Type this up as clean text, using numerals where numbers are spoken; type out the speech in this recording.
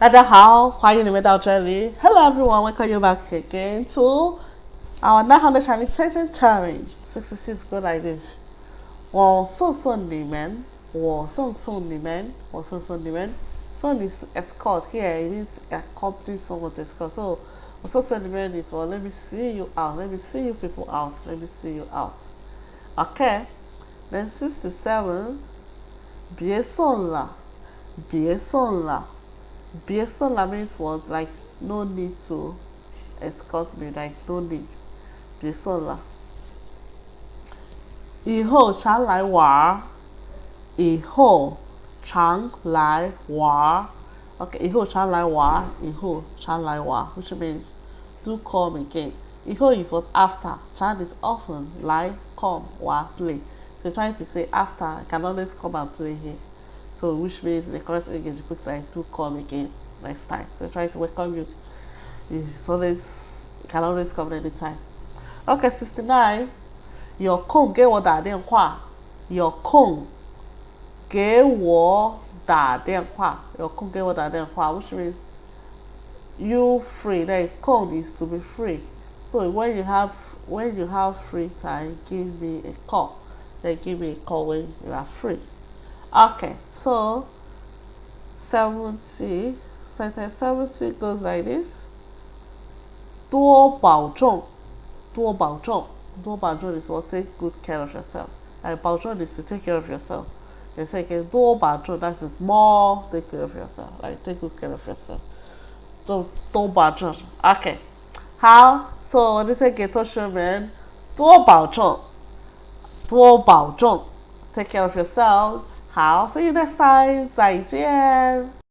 大家好，欢迎你们到这里。Hello everyone, welcome you back again to our 900 Chinese sentence challenge. 66 go like this. 我送送你们，我送送你们，我送送你们。Son is escort here. It means accompany someone to escort. So, 我送送你们 is well, let me see you out. Let me see you people out. Let me see you out. Okay. Then 67. 别送了，别送了。别送了 means what? Like no need to escort me. Like no need. 别送了。以后常来玩，以后常来玩。Okay, 以后常来玩，以后常来玩 which means do come again. 以后 is what after. 常 is often. 来 come 玩 play. So trying to say after I can always come and play here. So which means the correct English you put like do come again next time. So try to welcome you. It's always you can always come anytime. Okay, 69. 有空给我打电话。有空给我打电话。有空给我打电话 which means you free. Like 空 is to be free. So when you have free time, give me a call. Then give me a call when you are free. Okay, so 70, sentence 70 goes like this. 多保重，多保重，多保重 is what take good care of yourself. And 保重 is to take care of yourself. You say 多保重 that is more take care of yourself. Like take good care of yourself. So 多保重 Okay. 好 So 我就再给同学们多保重，多保重 Take care of yourself. 好 See you next time. 再见。